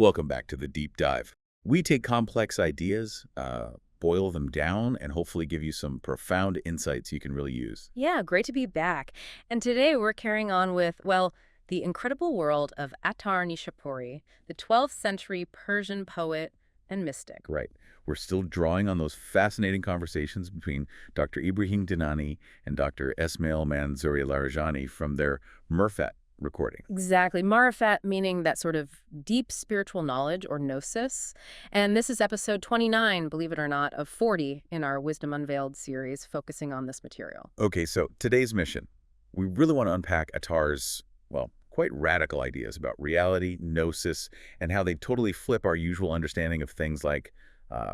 Welcome back to the Deep Dive. We take complex ideas, boil them down, and hopefully give you some profound insights you can really use. Yeah, great to be back. And today we're carrying on with, well, the incredible world of Attar Nishapur, the 12th century Persian poet and mystic. Right. We're still drawing on those fascinating conversations between Dr. Ibrahim Dinani and Dr. Esmail Manzouri Larijani from their Murfat recording. Exactly. Marifat meaning that sort of deep spiritual knowledge or gnosis. And this is episode 29, believe it or not, of 40 in our Wisdom Unveiled series focusing on this material. Okay, so today's mission. We really want to unpack Attar's, well, quite radical ideas about reality, gnosis, and how they totally flip our usual understanding of things like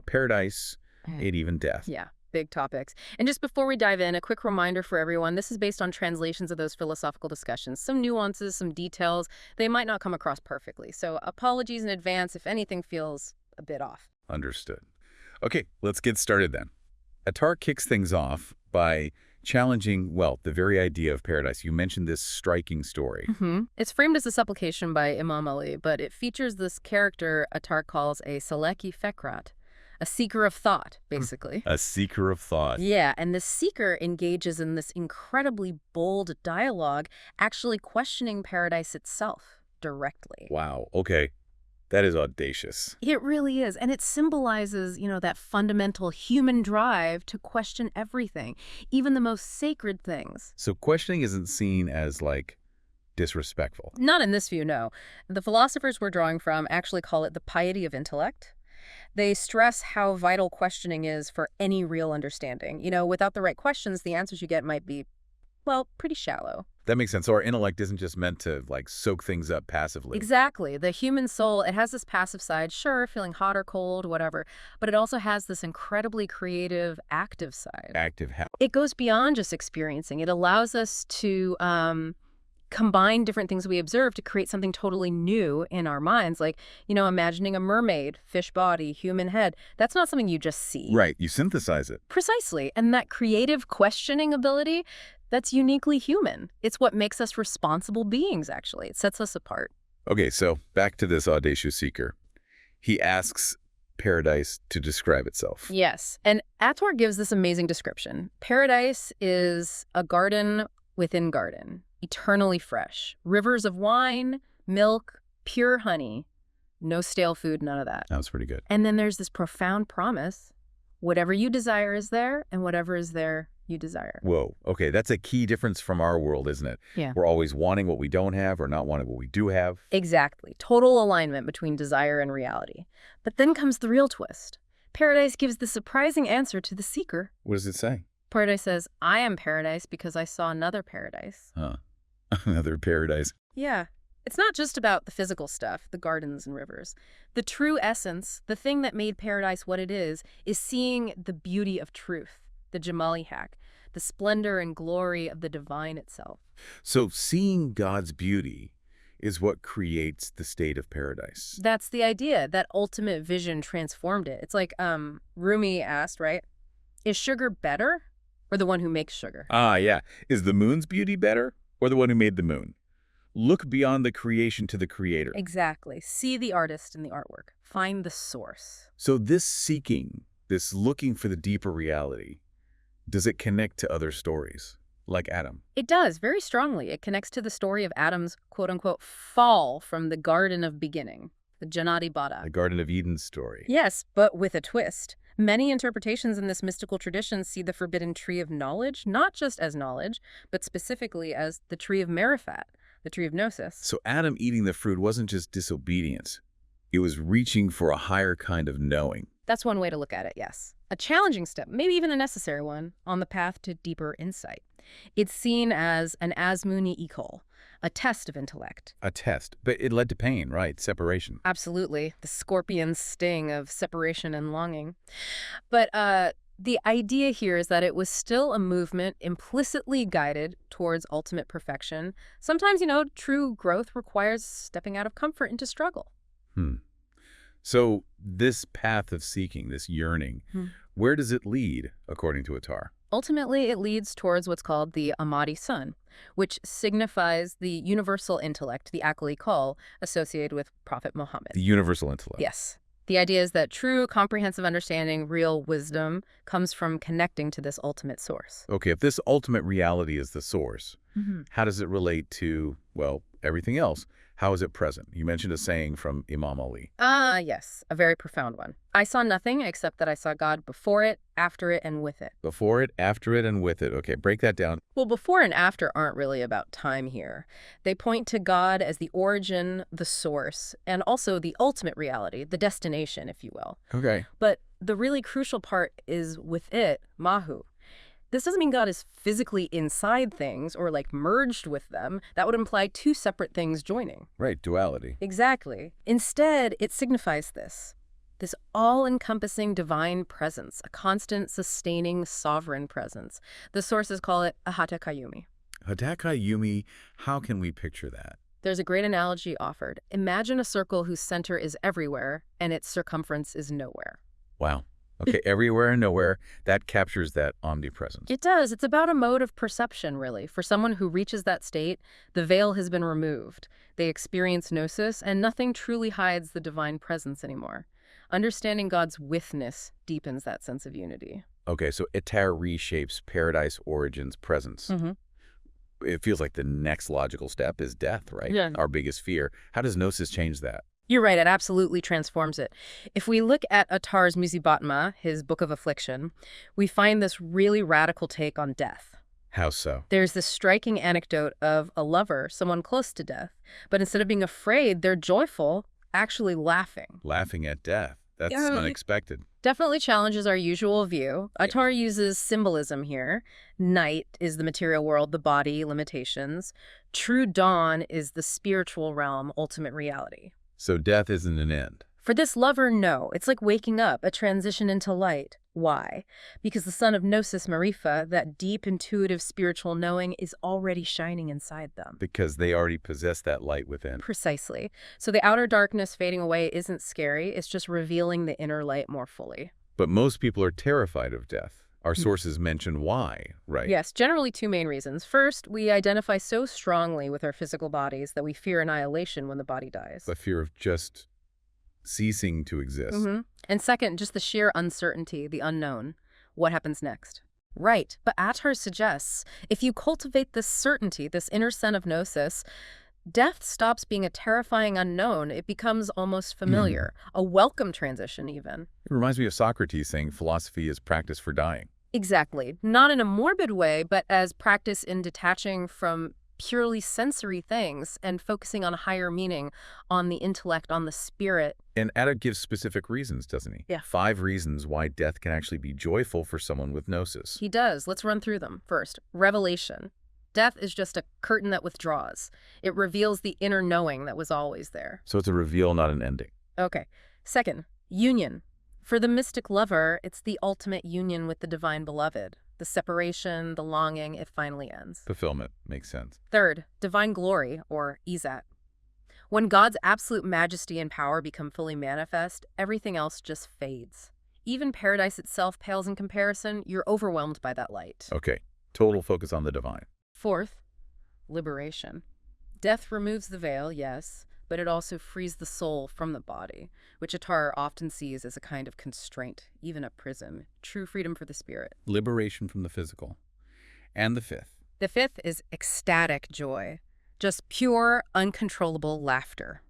paradise and even death. Yeah, big topics. And just before we dive in, a quick reminder for everyone, this is based on translations of those philosophical discussions. Some nuances, some details, they might not come across perfectly. So apologies in advance if anything feels a bit off. Understood. Okay, let's get started then. Attar kicks things off by challenging, well, the very idea of paradise. You mentioned this striking story. It's framed as a supplication by Imam Ali, but it features this character Attar calls a Saleki Fekrat, a seeker of thought, basically. A seeker of thought. Yeah, and the seeker engages in this incredibly bold dialogue, actually questioning paradise itself directly. Wow, okay. That is audacious. It really is. And it symbolizes, that fundamental human drive to question everything, even the most sacred things. So questioning isn't seen as, like, disrespectful. Not in this view, no. The philosophers we're drawing from actually call it the piety of intellect. They stress how vital questioning is for any real understanding. Without the right questions, the answers you get might be, well, pretty shallow. That makes sense. So our intellect isn't just meant to, like, soak things up passively. Exactly. The human soul, it has this passive side, sure, feeling hot or cold, whatever, but it also has this incredibly creative, active side. Active. It goes beyond just experiencing. It allows us to combine different things we observe to create something totally new in our minds, like, imagining a mermaid, fish body, human head. That's not something you just see. Right. You synthesize it. Precisely. And that creative questioning ability, that's uniquely human. It's what makes us responsible beings, actually. It sets us apart. Okay, so back to this audacious seeker. He asks paradise to describe itself. Yes. And Attar gives this amazing description. Paradise is a garden within garden, eternally fresh. Rivers of wine, milk, pure honey, no stale food, none of that. That was pretty good. And then there's this profound promise. Whatever you desire is there, and whatever is there, you desire. Whoa. Okay, that's a key difference from our world, isn't it? Yeah. We're always wanting what we don't have or not wanting what we do have. Exactly. Total alignment between desire and reality. But then comes the real twist. Paradise gives the surprising answer to the seeker. What does it say? Paradise says, I am paradise because I saw another paradise. Huh. Another paradise. Yeah. It's not just about the physical stuff, the gardens and rivers. The true essence, the thing that made paradise what it is seeing the beauty of truth, the Jamali hack, the splendor and glory of the divine itself. So seeing God's beauty is what creates the state of paradise. That's the idea. That ultimate vision transformed it. It's like Rumi asked, right? Is sugar better or the one who makes sugar? Ah, yeah. Is the moon's beauty better or the one who made the moon? Look beyond the creation to the creator. Exactly. See the artist in the artwork. Find the source. So this seeking, this looking for the deeper reality, does it connect to other stories, like Adam? It does, very strongly. It connects to the story of Adam's quote-unquote fall from the Garden of Beginning, the Jannati Bada. The Garden of Eden story. Yes, but with a twist. Many interpretations in this mystical tradition see the forbidden tree of knowledge, not just as knowledge, but specifically as the tree of Marifat, the tree of gnosis. So Adam eating the fruit wasn't just disobedience. It was reaching for a higher kind of knowing. That's one way to look at it, yes. A challenging step, maybe even a necessary one, on the path to deeper insight. It's seen as an Azmuni ʿaql, a test of intellect. A test. But it led to pain, right? Separation. Absolutely. The scorpion sting of separation and longing. But the idea here is that it was still a movement implicitly guided towards ultimate perfection. Sometimes, true growth requires stepping out of comfort into struggle. So this path of seeking, this yearning, where does it lead, according to Attar? Ultimately, it leads towards what's called the Ahmadi Sun, which signifies the universal intellect, the aql associated with Prophet Muhammad. The universal intellect. Yes. The idea is that true, comprehensive understanding, real wisdom, comes from connecting to this ultimate source. Okay, if this ultimate reality is the source, Mm-hmm. how does it relate to, well, everything else? How is it present? You mentioned a saying from Imam Ali. Yes, a very profound one. I saw nothing except that I saw God before it, after it, and with it. Before it, after it, and with it. Okay, break that down. Well, before and after aren't really about time here. They point to God as the origin, the source, and also the ultimate reality, the destination, if you will. Okay. But the really crucial part is with it, Mahu. This doesn't mean God is physically inside things or like merged with them. That would imply two separate things joining. Right, duality. Exactly. Instead, it signifies this all-encompassing divine presence, a constant, sustaining, sovereign presence. The sources call it a hatakayumi. Hatakayumi, how can we picture that? There's a great analogy offered. Imagine a circle whose center is everywhere and its circumference is nowhere. Wow. Okay, everywhere and nowhere, that captures that omnipresence. It does. It's about a mode of perception, really. For someone who reaches that state, the veil has been removed. They experience gnosis, and nothing truly hides the divine presence anymore. Understanding God's withness deepens that sense of unity. Okay, so Attar reshapes paradise origins presence. Mm-hmm. It feels like the next logical step is death, right? Yeah. Our biggest fear. How does gnosis change that? You're right, it absolutely transforms it. If we look at Attar's Musibatma, his Book of Affliction, we find this really radical take on death. How so? There's this striking anecdote of a lover, someone close to death, but instead of being afraid, they're joyful, actually laughing. Laughing at death. That's Yeah. unexpected. Definitely challenges our usual view. Attar uses symbolism here. Night is the material world, the body, limitations. True dawn is the spiritual realm, ultimate reality. So death isn't an end. For this lover, no. It's like waking up, a transition into light. Why? Because the sun of Gnosis Marifa, that deep, intuitive, spiritual knowing, is already shining inside them. Because they already possess that light within. Precisely. So the outer darkness fading away isn't scary. It's just revealing the inner light more fully. But most people are terrified of death. Our sources mention why, right? Yes, generally two main reasons. First, we identify so strongly with our physical bodies that we fear annihilation when the body dies. The fear of just ceasing to exist. Mm-hmm. And second, just the sheer uncertainty, the unknown. What happens next? Right, but Attar suggests if you cultivate this certainty, this inner sense of gnosis, death stops being a terrifying unknown. It becomes almost familiar, a welcome transition even. It reminds me of Socrates saying philosophy is practice for dying. Exactly. Not in a morbid way, but as practice in detaching from purely sensory things and focusing on higher meaning, on the intellect, on the spirit. And Attar gives specific reasons, doesn't he? Yeah. 5 reasons why death can actually be joyful for someone with gnosis. He does. Let's run through them. First, revelation. Death is just a curtain that withdraws. It reveals the inner knowing that was always there. So it's a reveal, not an ending. Okay. Second, union. For the mystic lover, it's the ultimate union with the divine beloved. The separation, the longing, it finally ends. Fulfillment makes sense. Third, divine glory, or izat. When God's absolute majesty and power become fully manifest, everything else just fades. Even paradise itself pales in comparison. You're overwhelmed by that light. Okay. Total focus on the divine. Fourth, liberation. Death removes the veil, yes, but it also frees the soul from the body, which Attar often sees as a kind of constraint, even a prison. True freedom for the spirit. Liberation from the physical. And the 5th. The 5th is ecstatic joy, just pure, uncontrollable laughter.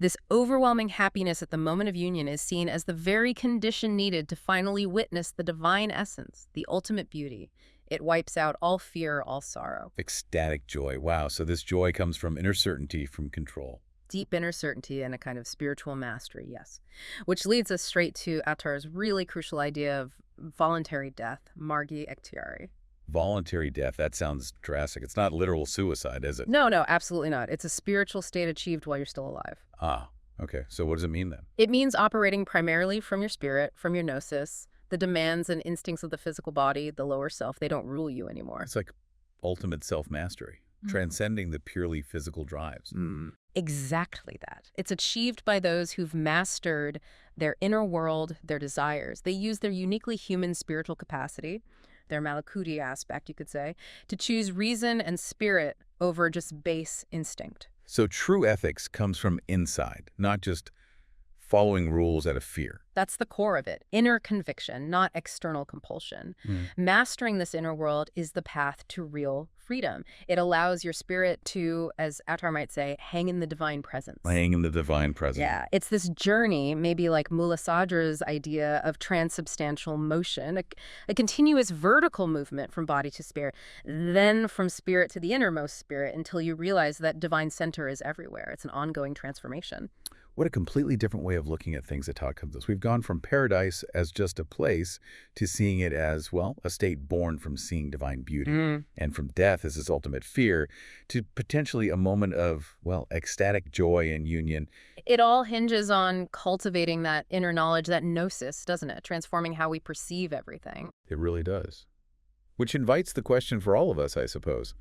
This overwhelming happiness at the moment of union is seen as the very condition needed to finally witness the divine essence, the ultimate beauty. It wipes out all fear, all sorrow. Ecstatic joy. Wow. So this joy comes from inner certainty, from control. Deep inner certainty and a kind of spiritual mastery, yes. Which leads us straight to Attar's really crucial idea of voluntary death, margi ektiari. Voluntary death. That sounds drastic. It's not literal suicide, is it? No, absolutely not. It's a spiritual state achieved while you're still alive. Ah, okay. So what does it mean then? It means operating primarily from your spirit, from your gnosis. The demands and instincts of the physical body, the lower self, they don't rule you anymore. It's like ultimate self-mastery, transcending the purely physical drives. Exactly that. It's achieved by those who've mastered their inner world, their desires. They use their uniquely human spiritual capacity their Malakuti aspect, you could say, to choose reason and spirit over just base instinct. So true ethics comes from inside, not just following rules out of fear. That's the core of it. Inner conviction, not external compulsion. Mastering this inner world is the path to real freedom. It allows your spirit to, as Attar might say, hang in the divine presence. Hang in the divine presence. Yeah, it's this journey, maybe like Mullah Sadra's idea of transubstantial motion, a continuous vertical movement from body to spirit, then from spirit to the innermost spirit until you realize that divine center is everywhere. It's an ongoing transformation. What a completely different way of looking at things Attar comes us. We've gone from paradise as just a place to seeing it as, well, a state born from seeing divine beauty, and from death as its ultimate fear, to potentially a moment of, well, ecstatic joy and union. It all hinges on cultivating that inner knowledge, that gnosis, doesn't it? Transforming how we perceive everything. It really does. Which invites the question for all of us, I suppose.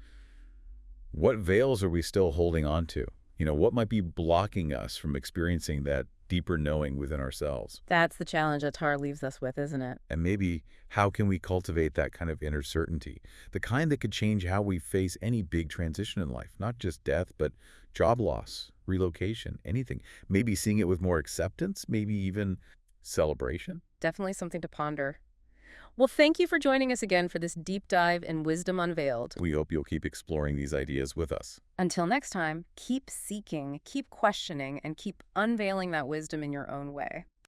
What veils are we still holding on to? What might be blocking us from experiencing that deeper knowing within ourselves? That's the challenge Attar leaves us with, isn't it? And maybe how can we cultivate that kind of inner certainty? The kind that could change how we face any big transition in life, not just death, but job loss, relocation, anything. Maybe seeing it with more acceptance, maybe even celebration. Definitely something to ponder. Well, thank you for joining us again for this deep dive in Wisdom Unveiled. We hope you'll keep exploring these ideas with us. Until next time, keep seeking, keep questioning, and keep unveiling that wisdom in your own way.